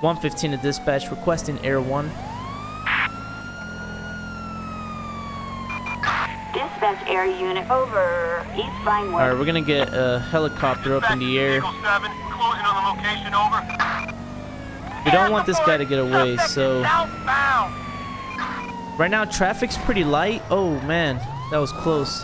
115 to dispatch, requesting Air 1. Dispatch air unit over East Vinewood. Alright, we're gonna get a helicopter up in the air. Closing on the location, over. We don't want this guy to get away, so... Right now, traffic's pretty light. Oh, man. That was close.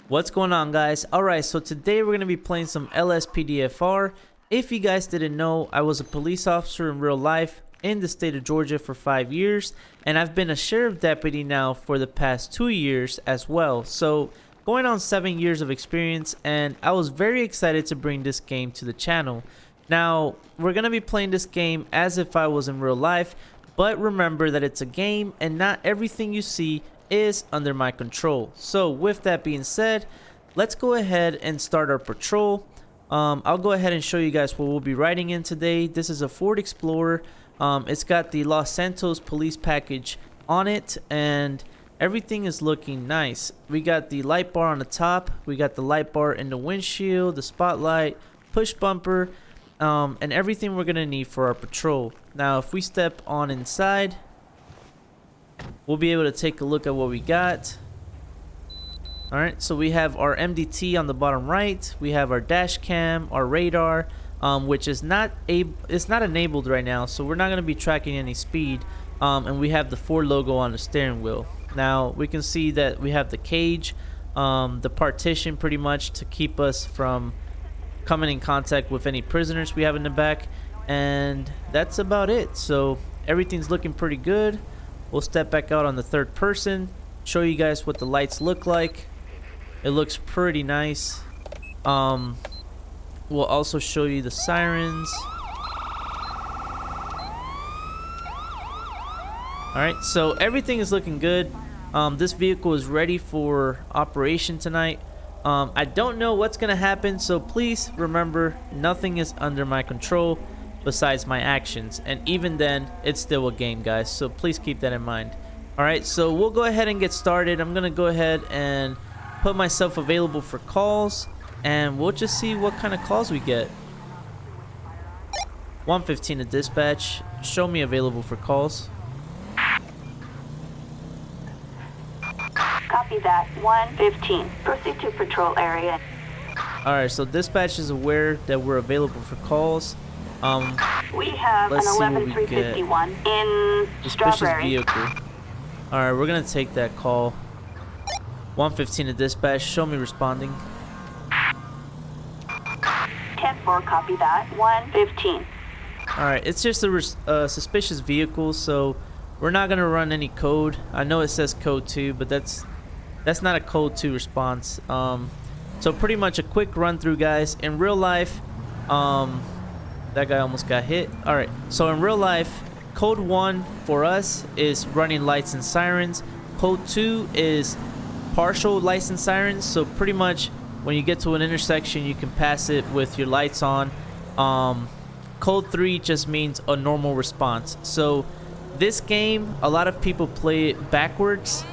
What's going on, guys? Alright, so today we're going to be playing some LSPDFR. If you guys didn't know, I was a police officer in real life in the state of Georgia for 5 years, and I've been a sheriff deputy now for the past 2 years as well. So going on 7 years of experience, and I was very excited to bring this game to the channel. Now, we're going to be playing this game as if I was in real life, but remember that it's a game and not everything you see is under my control. So with that being said, let's go ahead and start our patrol. I'll go ahead and show you guys what we'll be riding in today. This is a Ford Explorer. It's got the Los Santos police package on it, and everything is looking nice. We got the light bar on the top, we got the light bar in the windshield, the spotlight, push bumper, and everything we're gonna need for our patrol. Now if we step on inside, we'll be able to take a look at what we got. Alright, so we have our MDT on the bottom right, we have our dash cam, our radar, which is not enabled right now, so we're not going to be tracking any speed, and we have the Ford logo on the steering wheel. Now we can see that we have the cage, the partition pretty much to keep us from coming in contact with any prisoners we have in the back, and that's about it. So everything's looking pretty good. We'll step back out on the third person, show you guys what the lights look like. It looks pretty nice. We'll also show you the sirens. Alright, so everything is looking good. This vehicle is ready for operation tonight. I don't know what's going to happen, so please remember, nothing is under my control besides my actions. And even then, it's still a game, guys, so please keep that in mind. Alright, so we'll go ahead and get started. I'm going to go ahead and put myself available for calls, and we'll just see what kind of calls we get. 115 to dispatch, show me available for calls. Copy that. 115. Proceed to patrol area. Alright, so dispatch is aware that we're available for calls. We have an 11351 in Suspicious Strawberry. vehicle. Alright, we're gonna take that call. 115 to dispatch, show me responding. 10-4, copy that. 115. Alright, it's just a suspicious vehicle, so we're not gonna run any code. I know it says code 2, but that's not a code 2 response. So pretty much a quick run through, guys. In real life, that guy almost got hit. Alright, so in real life, code 1 for us is running lights and sirens. Code 2 is partial lights and sirens, so pretty much when you get to an intersection, you can pass it with your lights on. Code 3 just means a normal response. So this game, a lot of people play it backwards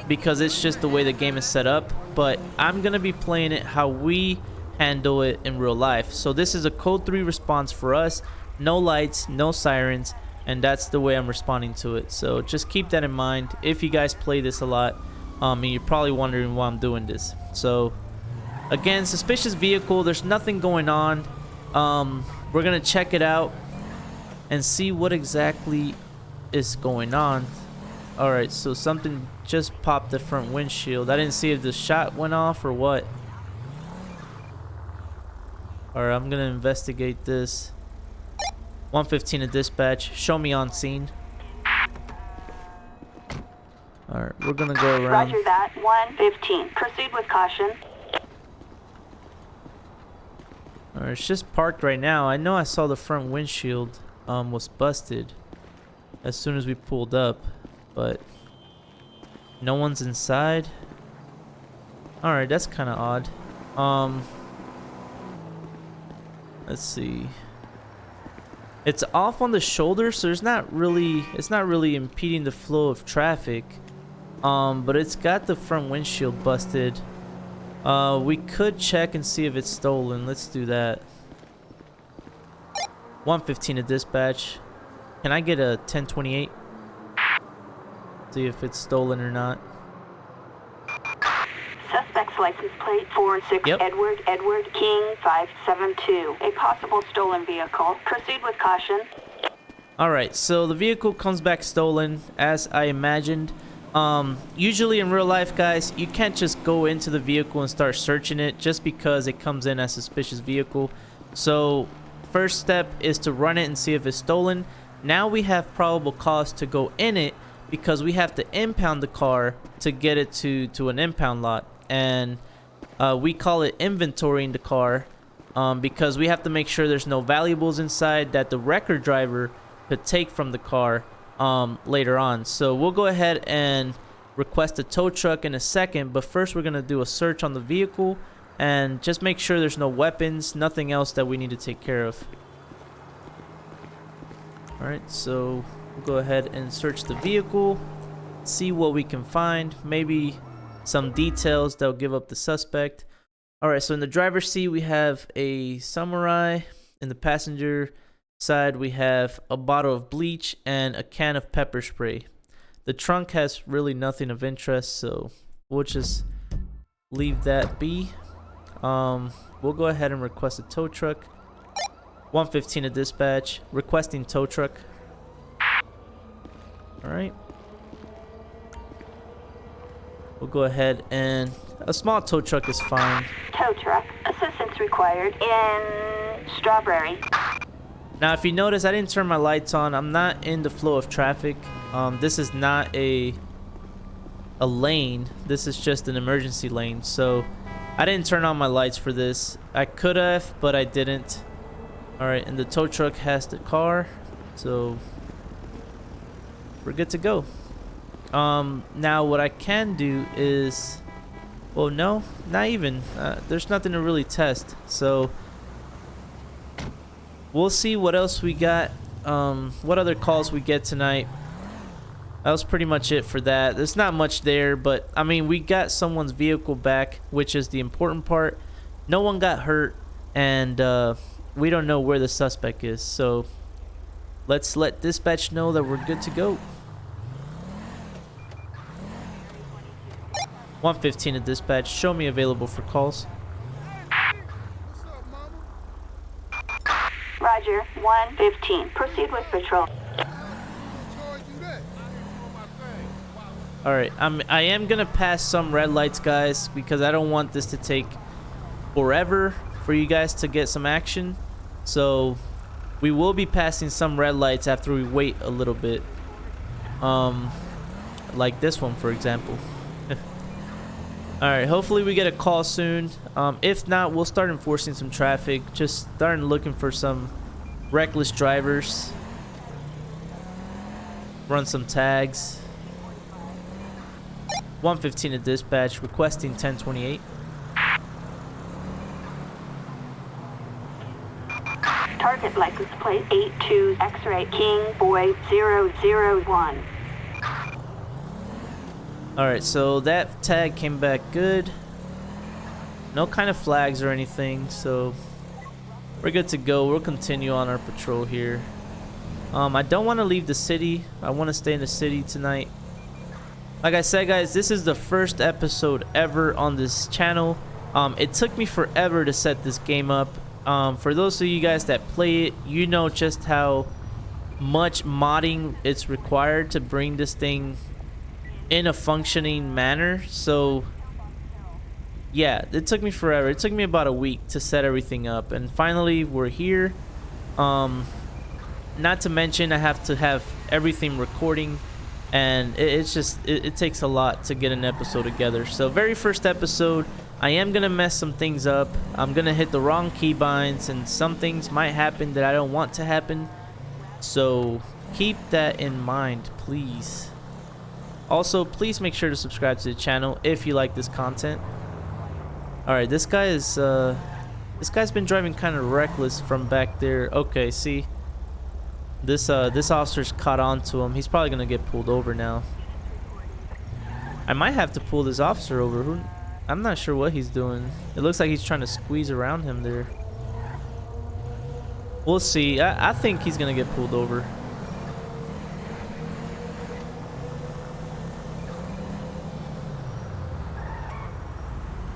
because it's just the way the game is set up, but I'm gonna be playing it how we handle it in real life. So this is a code 3 response for us. No lights, no sirens, and that's the way I'm responding to it. So just keep that in mind if you guys play this a lot. And you're probably wondering why I'm doing this. So again, suspicious vehicle, there's nothing going on. We're gonna check it out and see what exactly is going on. Alright, so something just popped the front windshield. I didn't see if the shot went off or what. Alright, I'm gonna investigate this. 115 to dispatch, show me on scene. Alright, we're gonna go around. Roger that. 115. Proceed with caution. Alright, it's just parked right now. I know I saw the front windshield was busted as soon as we pulled up, but no one's inside. Alright, that's kind of odd. Let's see. It's off on the shoulder, so it's not really impeding the flow of traffic. But it's got the front windshield busted. We could check and see if it's stolen. Let's do that. 115 to dispatch. Can I get a 1028? See if it's stolen or not. Suspect's license plate 46 Yep. Edward King 572. A possible stolen vehicle. Proceed with caution. Alright, so the vehicle comes back stolen, as I imagined. Usually in real life, guys, you can't just go into the vehicle and start searching it just because it comes in as suspicious vehicle. So first step is to run it and see if it's stolen. Now we have probable cause to go in it because we have to impound the car to get it to an impound lot. And we call it inventorying the car because we have to make sure there's no valuables inside that the record driver could take from the car later on. So we'll go ahead and request a tow truck in a second, but first we're going to do a search on the vehicle and just make sure there's no weapons, nothing else that we need to take care of. Alright, so we'll go ahead and search the vehicle, see what we can find, maybe some details that'll give up the suspect. Alright, so in the driver's seat we have a samurai. In the passenger side we have a bottle of bleach and a can of pepper spray. The trunk has really nothing of interest, so we'll just leave that be. We'll go ahead and request a tow truck. 115 to dispatch, requesting tow truck. Alright, we'll go ahead and a small tow truck is fine. Tow truck. Assistance required in Strawberry. Now, if you notice, I didn't turn my lights on. I'm not in the flow of traffic. This is not a lane. This is just an emergency lane. So I didn't turn on my lights for this. I could have, but I didn't. All right, and the tow truck has the car, so we're good to go. Now what I can do is, well, no, not even. There's nothing to really test. So we'll see what else we got, what other calls we get tonight. That was pretty much it for that. There's not much there, but I mean, we got someone's vehicle back, which is the important part. No one got hurt, and we don't know where the suspect is. So let's let dispatch know that we're good to go. 115 to dispatch, show me available for calls. Roger. 115. Proceed with patrol. Alright, I am gonna pass some red lights, guys, because I don't want this to take forever for you guys to get some action. So we will be passing some red lights after we wait a little bit, like this one, for example. Alright, hopefully we get a call soon. If not, we'll start enforcing some traffic. Just starting looking for some reckless drivers. Run some tags. 115 to dispatch, requesting 1028. Target license plate 82 X-ray King Boy 001. Alright, so that tag came back good. No kind of flags or anything, so we're good to go. We'll continue on our patrol here. I don't want to leave the city. I want to stay in the city tonight. Like I said, guys, this is the first episode ever on this channel. It took me forever to set this game up. For those of you guys that play it, you know just how much modding it's required to bring this thing in a functioning manner. So yeah, it took me forever. It took me about a week to set everything up, and finally we're here. Not to mention I have to have everything recording, and it takes a lot to get an episode together. So very first episode, I am gonna mess some things up. I'm gonna hit the wrong keybinds, and some things might happen that I don't want to happen. So keep that in mind, please. Also, please make sure to subscribe to the channel if you like this content. Alright, this guy's been driving kind of reckless from back there. Okay, see, this officer's caught on to him. He's probably gonna get pulled over now. I might have to pull this officer over. I'm not sure what he's doing. It looks like he's trying to squeeze around him there. We'll see. I think he's gonna get pulled over.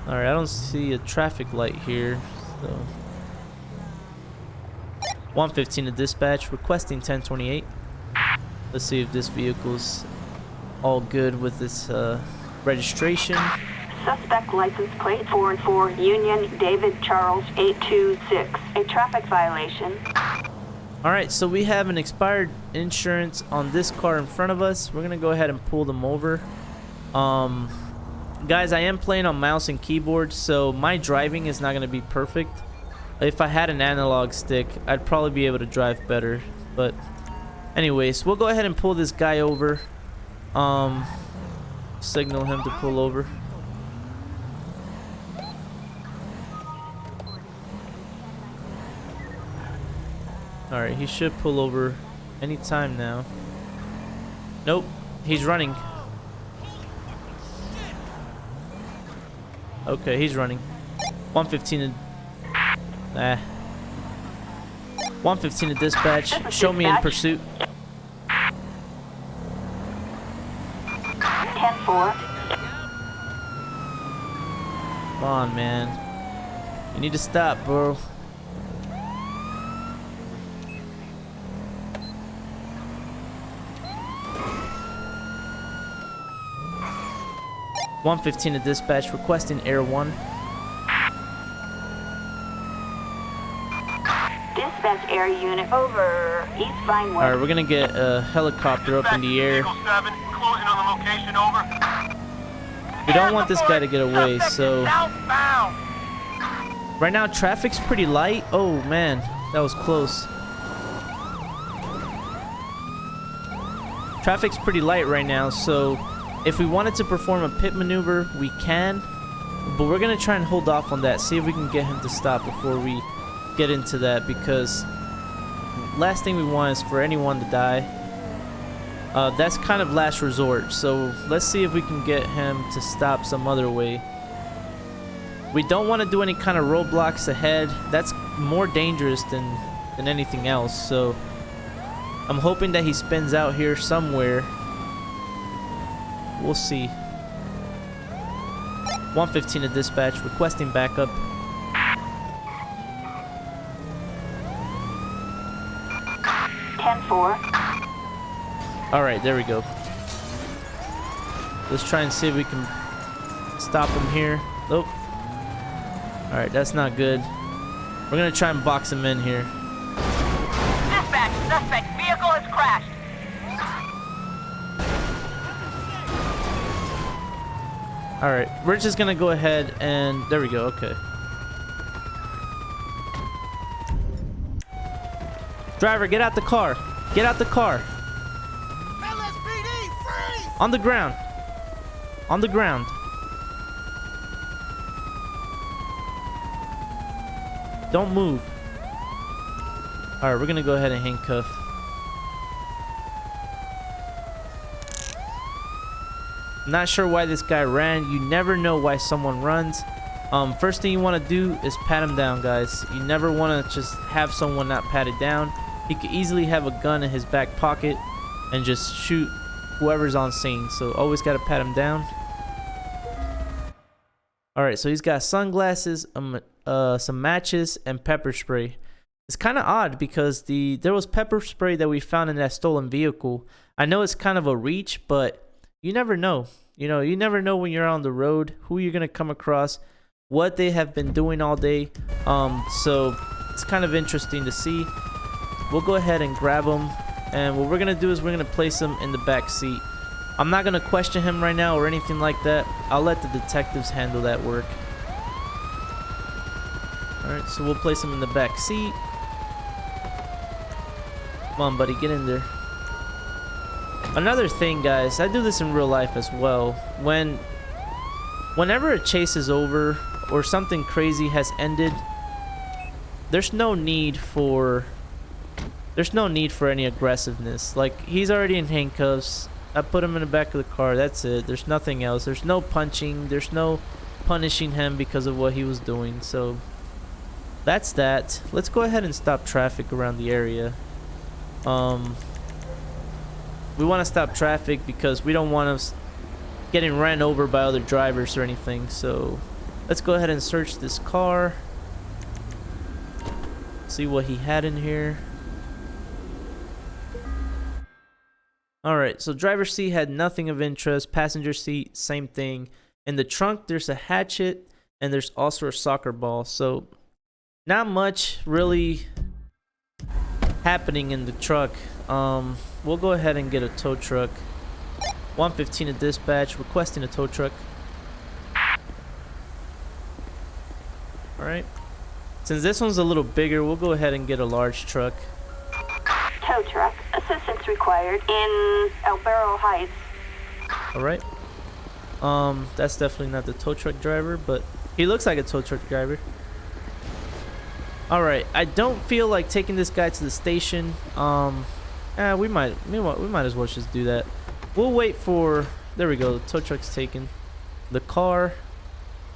Alright, I don't see a traffic light here, so 115 to dispatch, requesting 1028. Let's see if this vehicle's all good with this registration. Suspect license plate 44 Union David Charles 826. A traffic violation. Alright, so we have an expired insurance on this car in front of us. We're gonna go ahead and pull them over. Guys, I am playing on mouse and keyboard, so my driving is not gonna be perfect. If I had an analog stick, I'd probably be able to drive better. But anyways, we'll go ahead and pull this guy over. Signal him to pull over. Alright, he should pull over anytime now. Nope, he's running. Okay, he's running. 115 to... 115 to dispatch. Show me in pursuit. 10-4. Come on, man. You need to stop, bro. (115) to dispatch, requesting Air 1. Dispatch air unit over East Vinewood. Alright, we're gonna get a helicopter up in the air. Vehicle 7, closing on the location, over. We don't want this guy to get away, so... Southbound. Right now, traffic's pretty light. Oh, man. That was close. Traffic's pretty light right now, so... If we wanted to perform a pit maneuver, we can. But we're going to try and hold off on that. See if we can get him to stop before we get into that. Because last thing we want is for anyone to die. That's kind of last resort. So let's see if we can get him to stop some other way. We don't want to do any kind of roadblocks ahead. That's more dangerous than anything else. So I'm hoping that he spins out here somewhere. We'll see. 115 to dispatch, requesting backup. Alright, there we go. Let's try and see if we can stop him here. Nope. Alright, that's not good. We're gonna try and box him in here. Dispatch, suspect vehicle has crashed. Alright, we're just gonna go ahead and... There we go, okay. Driver, get out the car. Get out the car. LSPD, freeze! On the ground. On the ground. Don't move. Alright, we're gonna go ahead and handcuff. Not sure why this guy ran. You never know why someone runs. First thing you want to do is pat him down, guys. You never want to just have someone not patted down. He could easily have a gun in his back pocket and just shoot whoever's on scene. So always got to pat him down. Alright, so he's got sunglasses, some matches, and pepper spray. It's kind of odd because there was pepper spray that we found in that stolen vehicle. I know it's kind of a reach, but you never know. You know, you never know when you're on the road who you're gonna come across, what they have been doing all day. So it's kind of interesting to see. We'll go ahead and grab him, and what we're gonna do is we're gonna place him in the back seat. I'm not gonna question him right now or anything like that. I'll let the detectives handle that work. Alright, so we'll place him in the back seat. Come on, buddy, get in there. Another thing, guys, I do this in real life as well. Whenever a chase is over or something crazy has ended, there's no need for any aggressiveness. Like, he's already in handcuffs. I put him in the back of the car. That's it. There's nothing else. There's no punching. There's no punishing him because of what he was doing. So that's that. Let's go ahead and stop traffic around the area. We want to stop traffic because we don't want us getting ran over by other drivers or anything. So let's go ahead and search this car. See what he had in here. Alright, so driver's seat had nothing of interest. Passenger seat, same thing. In the trunk, there's a hatchet, and there's also a soccer ball. So not much really happening in the truck. We'll go ahead and get a tow truck. 115 to dispatch, requesting a tow truck. Alright. Since this one's a little bigger, we'll go ahead and get a large truck. Tow truck. Assistance required in El Barro Heights. Alright. That's definitely not the tow truck driver, but he looks like a tow truck driver. Alright, I don't feel like taking this guy to the station. We might as well just do that. We'll wait for, there we go, the tow truck's taken. The car.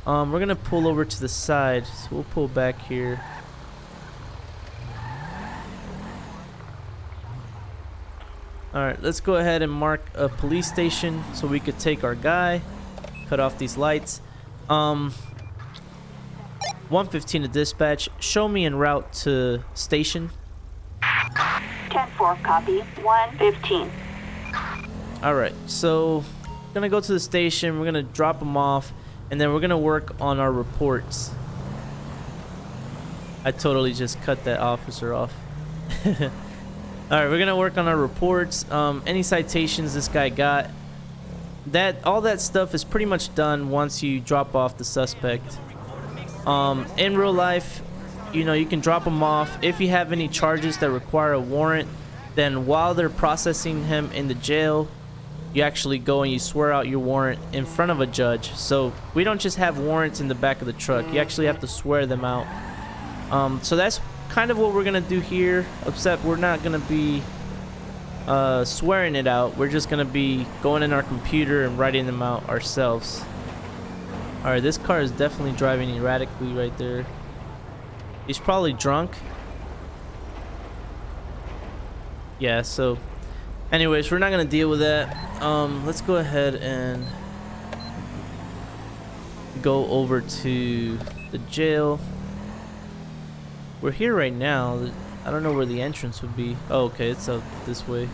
We're gonna pull over to the side, so we'll pull back here. Alright, let's go ahead and mark a police station so we could take our guy. Cut off these lights. 115 to dispatch. Show me en route to station. 10-4, copy. 115. Alright, so gonna go to the station. We're gonna drop him off, and then we're gonna work on our reports. I totally just cut that officer off. Alright, we're gonna work on our reports. Any citations this guy got. All that stuff is pretty much done once you drop off the suspect. In real life, you know, you can drop them off. If you have any charges that require a warrant, then while they're processing him in the jail, you actually go and you swear out your warrant in front of a judge. So we don't just have warrants in the back of the truck. You actually have to swear them out. So that's kind of what we're gonna do here, except we're not gonna be swearing it out. We're just gonna be going in our computer and writing them out ourselves. Alright, this car is definitely driving erratically right there. He's probably drunk. Yeah, so anyways, we're not gonna deal with that. Let's go ahead and go over to the jail. We're here right now. I don't know where the entrance would be. Oh, okay, it's out this way.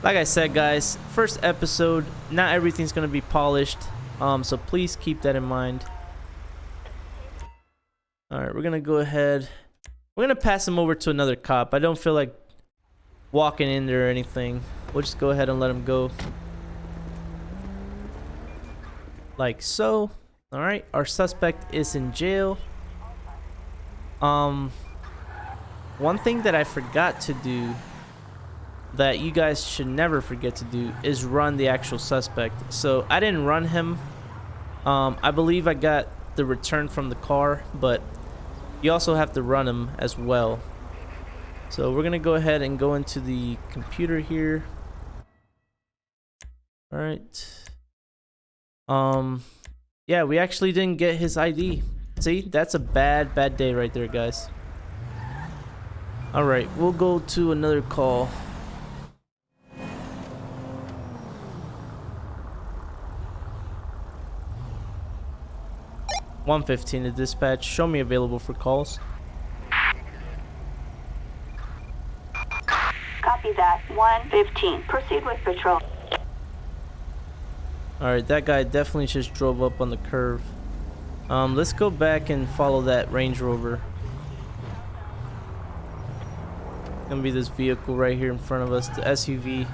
Like I said, guys, first episode, not everything's gonna be polished. So please keep that in mind. Alright, we're gonna go ahead. We're gonna pass him over to another cop. I don't feel like walking in there or anything. We'll just go ahead and let him go. Like so. Alright, our suspect is in jail. One thing that I forgot to do, that you guys should never forget to do, is run the actual suspect. So I didn't run him. I believe I got the return from the car, but you also have to run him as well. So we're gonna go ahead and go into the computer here. All right. Yeah, we actually didn't get his ID. See, that's a bad day right there, guys. All right, we'll go to another call. (115) to dispatch. Show me available for calls. Copy that. 115. Proceed with patrol. Alright, that guy definitely just drove up on the curve. Let's go back and follow that Range Rover. Gonna be this vehicle right here in front of us, the SUV.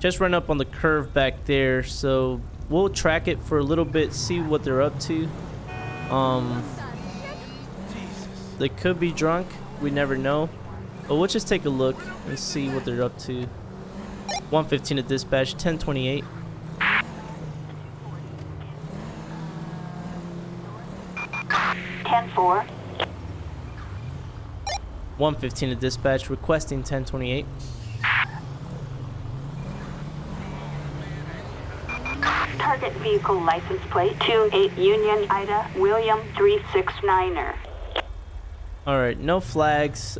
Just run up on the curve back there, so we'll track it for a little bit, see what they're up to. They could be drunk, we never know, but we'll just take a look and see what they're up to. 115 to dispatch, 1028. 115 to dispatch, requesting 1028. Target vehicle license plate 28 Union Ida William 369er. Alright, no flags.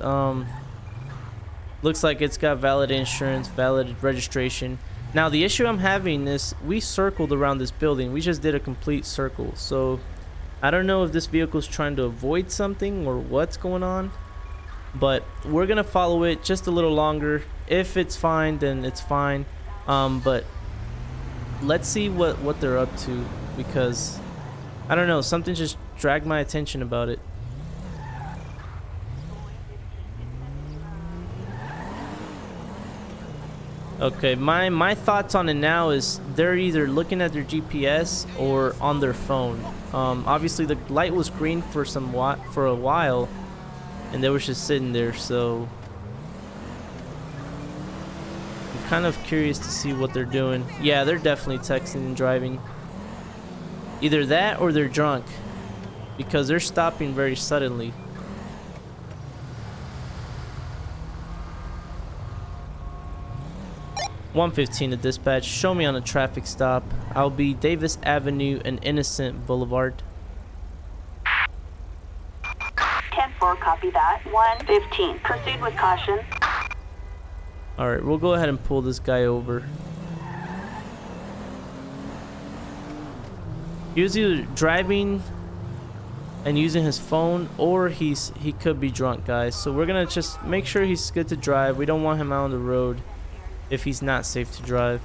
Looks like it's got valid insurance, valid registration. Now the issue I'm having is we circled around this building. We just did a complete circle. So I don't know if this vehicle's trying to avoid something or what's going on. But we're gonna follow it just a little longer. If it's fine, then it's fine. But let's see what they're up to, because I don't know, something just dragged my attention about it. Okay, my thoughts on it now is they're either looking at their GPS or on their phone. Obviously the light was green for a while, and they were just sitting there, so I'm kind of curious to see what they're doing. Yeah, they're definitely texting and driving. Either that or they're drunk, because they're stopping very suddenly. $115 to dispatch. Show me on a traffic stop. I'll be Davis Avenue and Innocent Boulevard. 10-4, copy that. 115. Proceed with caution. Alright, we'll go ahead and pull this guy over. He was either driving and using his phone, or he could be drunk, guys. So we're gonna just make sure he's good to drive. We don't want him out on the road if he's not safe to drive.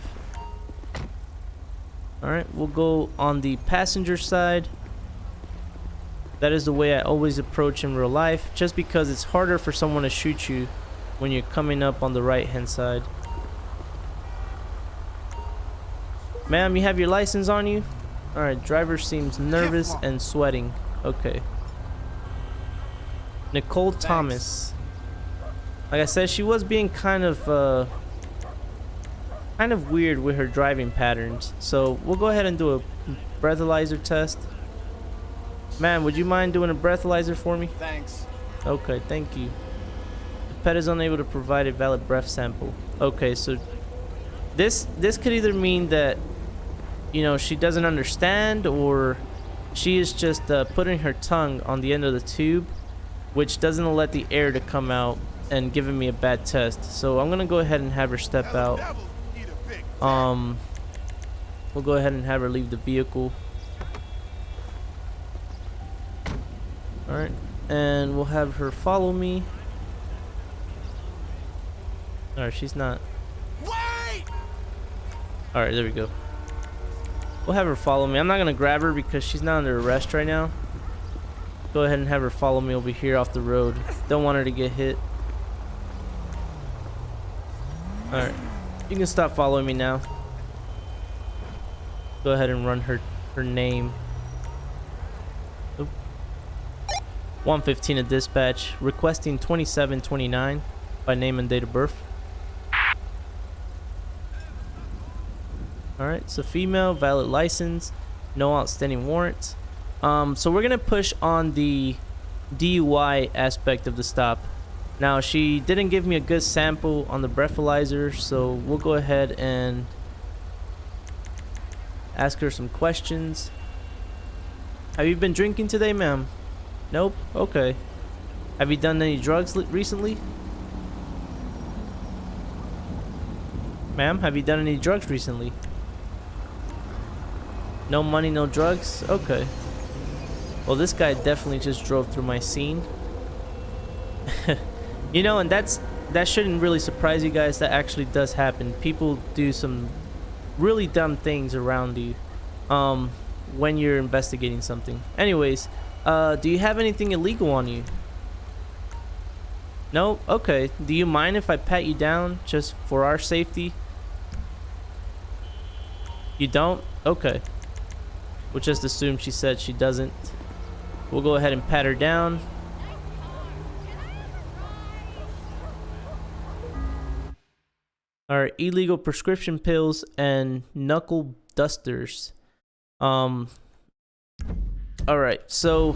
Alright, we'll go on the passenger side. That is the way I always approach in real life, just because it's harder for someone to shoot you when you're coming up on the right hand side. Ma'am, you have your license on you? Alright, driver seems nervous and sweating. Okay. Nicole Thomas. Like I said, she was being kind of weird with her driving patterns. So we'll go ahead and do a breathalyzer test. Ma'am, would you mind doing a breathalyzer for me? Thanks. Okay, thank you. The pet is unable to provide a valid breath sample. Okay, so this could either mean that, you know, she doesn't understand, or she is just putting her tongue on the end of the tube, which doesn't let the air to come out, and giving me a bad test. So I'm gonna go ahead and have her step out. We'll go ahead and have her leave the vehicle. Alright, and we'll have her follow me. Alright, she's not. Alright, there we go. We'll have her follow me. I'm not gonna grab her because she's not under arrest right now. Go ahead and have her follow me over here off the road. Don't want her to get hit. Alright, you can stop following me now. Go ahead and run her name. Oop. 115 at dispatch, requesting 2729 by name and date of birth. Alright, it's a female, valid license, no outstanding warrants. So we're gonna push on the DUI aspect of the stop. Now, she didn't give me a good sample on the breathalyzer, so we'll go ahead and ask her some questions. Have you been drinking today, ma'am? Nope? Okay. Have you done any drugs recently? Ma'am, have you done any drugs recently? No money, no drugs? Okay. Well, this guy definitely just drove through my scene. You know, and that shouldn't really surprise you guys. That actually does happen. People do some really dumb things around you when you're investigating something. Anyways, do you have anything illegal on you? No? Okay. Do you mind if I pat you down just for our safety? You don't? Okay. We'll just assume she said she doesn't. We'll go ahead and pat her down. Alright, illegal prescription pills and knuckle dusters. Alright, so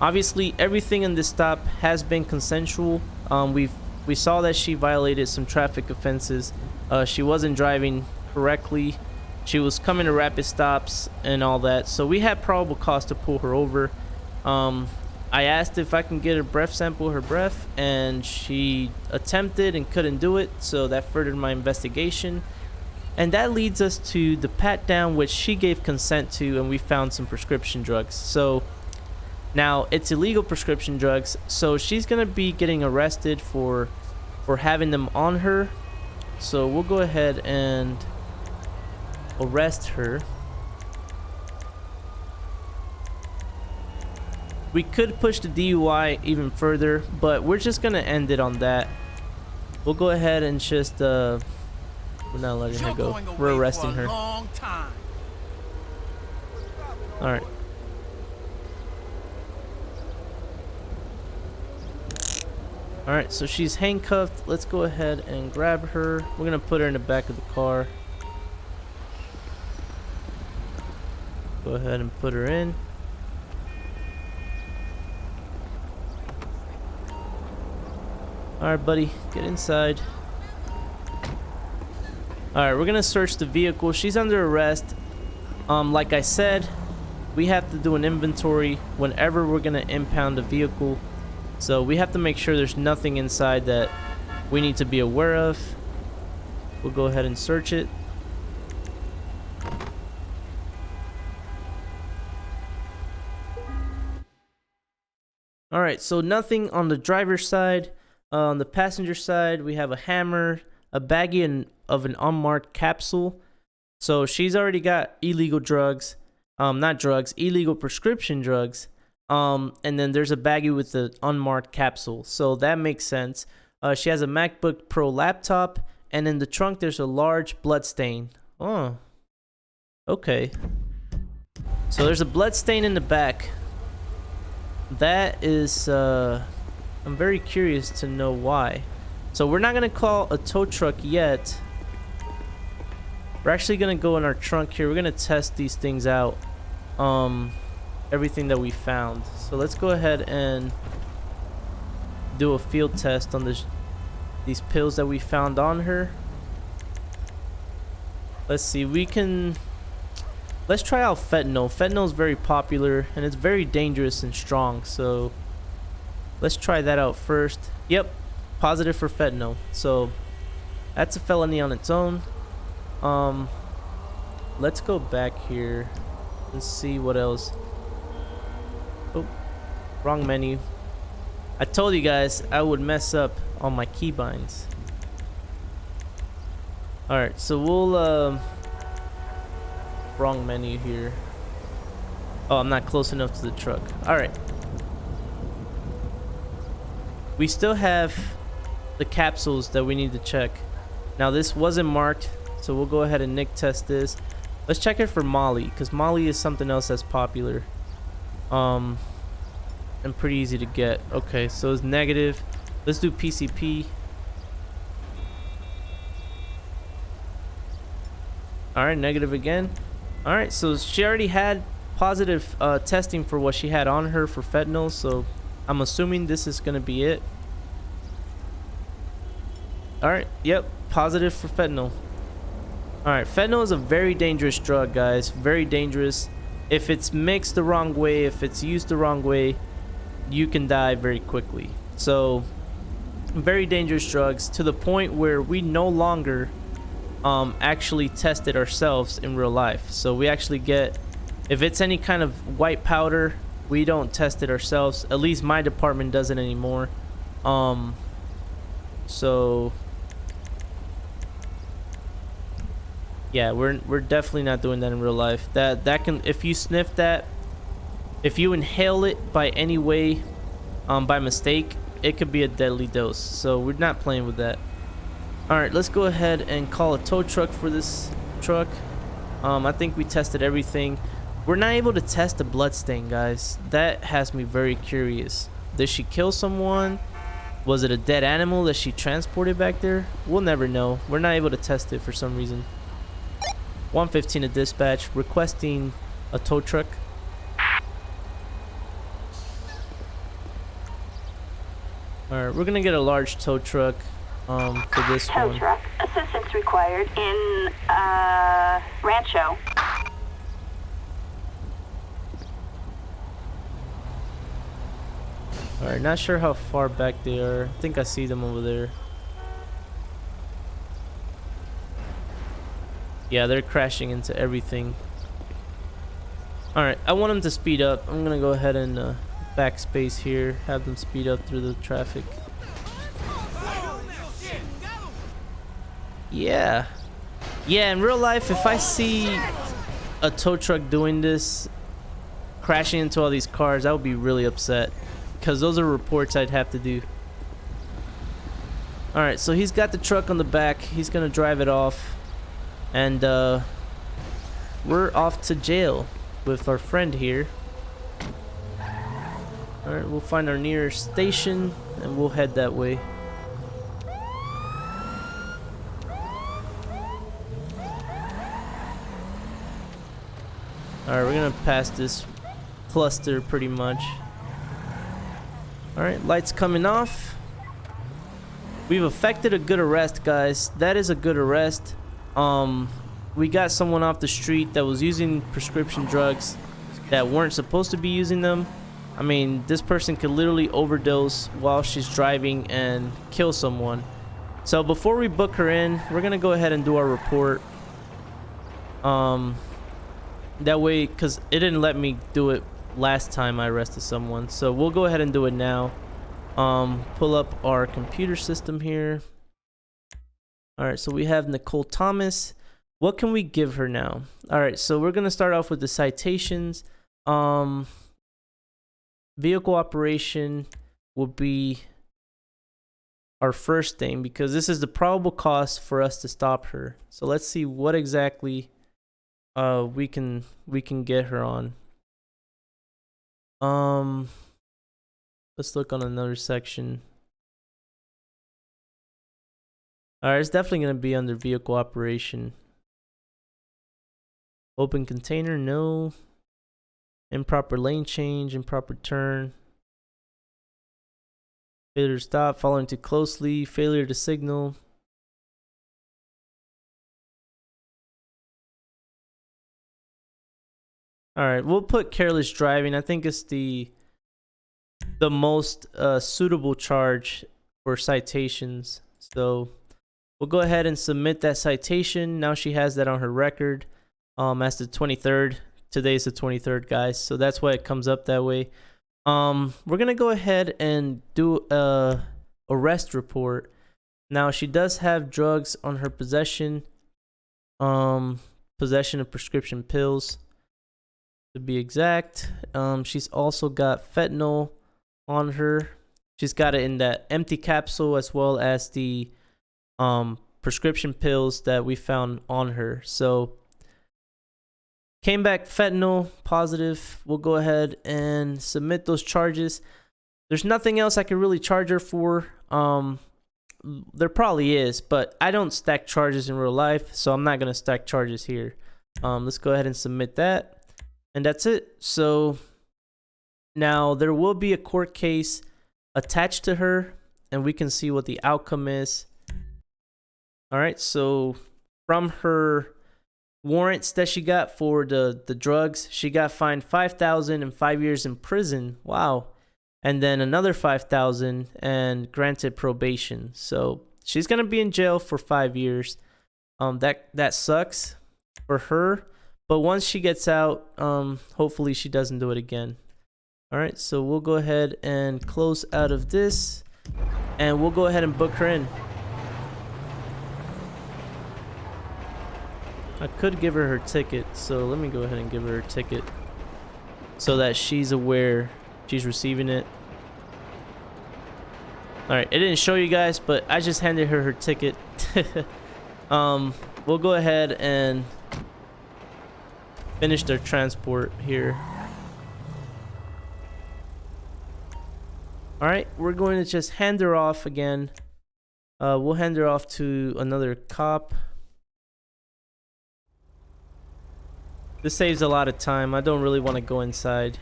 obviously everything in this stop has been consensual. We saw that she violated some traffic offenses. She wasn't driving correctly. She was coming to rapid stops and all that. So we had probable cause to pull her over. I asked if I can get a breath sample, her breath, and she attempted and couldn't do it. So that furthered my investigation. And that leads us to the pat down, which she gave consent to, and we found some prescription drugs. So now it's illegal prescription drugs, so she's gonna be getting arrested for having them on her. So we'll go ahead and arrest her. We could push the DUI even further, but we're just gonna end it on that. We'll go ahead and just we're not letting her go. We're arresting her. All right. All right, so she's handcuffed. Let's go ahead and grab her. We're gonna put her in the back of the car. Go ahead and put her in. All right, buddy, get inside. All right, we're gonna search the vehicle. She's under arrest. Like I said, we have to do an inventory whenever we're gonna impound a vehicle. So we have to make sure there's nothing inside that we need to be aware of. We'll go ahead and search it. All right, so nothing on the driver's side. On the passenger side, we have a hammer, a baggie of an unmarked capsule. So she's already got illegal drugs, not drugs, illegal prescription drugs. And then there's a baggie with the unmarked capsule. So that makes sense. She has a MacBook Pro laptop, and in the trunk there's a large blood stain. Oh, okay. So there's a blood stain in the back. That is, I'm very curious to know why. So we're not gonna call a tow truck yet. We're actually gonna go in our trunk here. We're gonna test these things out. Everything that we found. So let's go ahead and do a field test on these pills that we found on her. Let's see, let's try out fentanyl. Fentanyl is very popular and it's very dangerous and strong, so let's try that out first. Yep, positive for fentanyl, so that's a felony on its own. Let's go back here and see what else. Oh, wrong menu. I told you guys I would mess up on my keybinds. Alright, so we'll wrong menu here. Oh, I'm not close enough to the truck. Alright. We still have the capsules that we need to check. Now this wasn't marked, so we'll go ahead and nick test this. Let's check it for Molly, because Molly is something else that's popular. And pretty easy to get. Okay, so it's negative. Let's do PCP. Alright, negative again. Alright, so she already had positive testing for what she had on her for fentanyl, so I'm assuming this is gonna be it. Alright, yep, positive for fentanyl. Alright, fentanyl is a very dangerous drug, guys. Very dangerous. If it's mixed the wrong way, if it's used the wrong way, you can die very quickly. So, very dangerous drugs to the point where we no longer actually test it ourselves in real life. So we actually get, if it's any kind of white powder, we don't test it ourselves. At least my department doesn't anymore. So yeah, we're definitely not doing that in real life. That can, if you sniff that, if you inhale it by any way, by mistake, it could be a deadly dose. So we're not playing with that. Alright, let's go ahead and call a tow truck for this truck. I think we tested everything. We're not able to test the blood stain, guys. That has me very curious. Did she kill someone? Was it a dead animal that she transported back there? We'll never know. We're not able to test it for some reason. 115 to dispatch, requesting a tow truck. Alright, we're gonna get a large tow truck for this Tow one. truck. Assistance required in, Rancho. Alright, not sure how far back they are. I think I see them over there. Yeah, they're crashing into everything. Alright, I want them to speed up. I'm gonna go ahead and backspace here, have them speed up through the traffic. Yeah. Yeah, in real life, if I see a tow truck doing this, crashing into all these cars, I would be really upset. Because those are reports I'd have to do. Alright, so he's got the truck on the back. He's gonna drive it off. And we're off to jail with our friend here. Alright, we'll find our nearest station and we'll head that way. Alright, we're gonna pass this cluster pretty much. Alright, lights coming off. We've effected a good arrest, guys. That is a good arrest. We got someone off the street that was using prescription drugs that weren't supposed to be using them. I mean, this person could literally overdose while she's driving and kill someone. So before we book her in, we're gonna go ahead and do our report. That way, because it didn't let me do it last time I arrested someone, so we'll go ahead and do it now. Pull up our computer system here. Alright, so we have Nicole Thomas. What can we give her now? Alright, so we're gonna start off with the citations. Vehicle operation will be our first thing because this is the probable cost for us to stop her. So let's see what exactly we can get her on. Let's look on another section. Alright, it's definitely gonna be under vehicle operation. Open container, no. Improper lane change, improper turn. Failure to stop, following too closely, failure to signal. Alright, we'll put careless driving. I think it's the most suitable charge for citations. So we'll go ahead and submit that citation. Now she has that on her record. As the 23rd. Today's the 23rd, guys. So that's why it comes up that way. We're gonna go ahead and do a arrest report. Now she does have drugs on her possession. Possession of prescription pills, to be exact. She's also got fentanyl on her. She's got it in that empty capsule as well as the prescription pills that we found on her. So came back fentanyl positive. We'll go ahead and submit those charges. There's nothing else I could really charge her for. There probably is, but I don't stack charges in real life, so I'm not gonna stack charges here. Let's go ahead and submit that, and that's it. So now there will be a court case attached to her, and we can see what the outcome is. All right, so from her warrants that she got for the drugs, she got fined $5,000 and 5 years in prison. Wow. And then another $5,000 and granted probation. So she's gonna be in jail for 5 years. That sucks for her, but once she gets out, hopefully she doesn't do it again. All right, so we'll go ahead and close out of this, and we'll go ahead and book her in. I could give her ticket, so let me go ahead and give her ticket so that she's aware she's receiving it. Alright, it didn't show you guys, but I just handed her ticket. We'll go ahead and finish their transport here. Alright, we're going to just hand her off again. We'll hand her off to another cop. This saves a lot of time. I don't really want to go inside.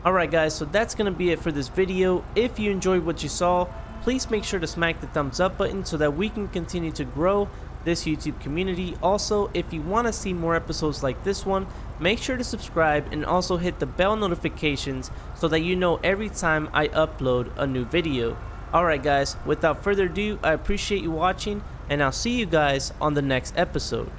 Alright guys, so that's going to be it for this video. If you enjoyed what you saw, please make sure to smack the thumbs up button so that we can continue to grow this YouTube community. Also, if you want to see more episodes like this one, make sure to subscribe and also hit the bell notifications so that you know every time I upload a new video. Alright guys, without further ado, I appreciate you watching and I'll see you guys on the next episode.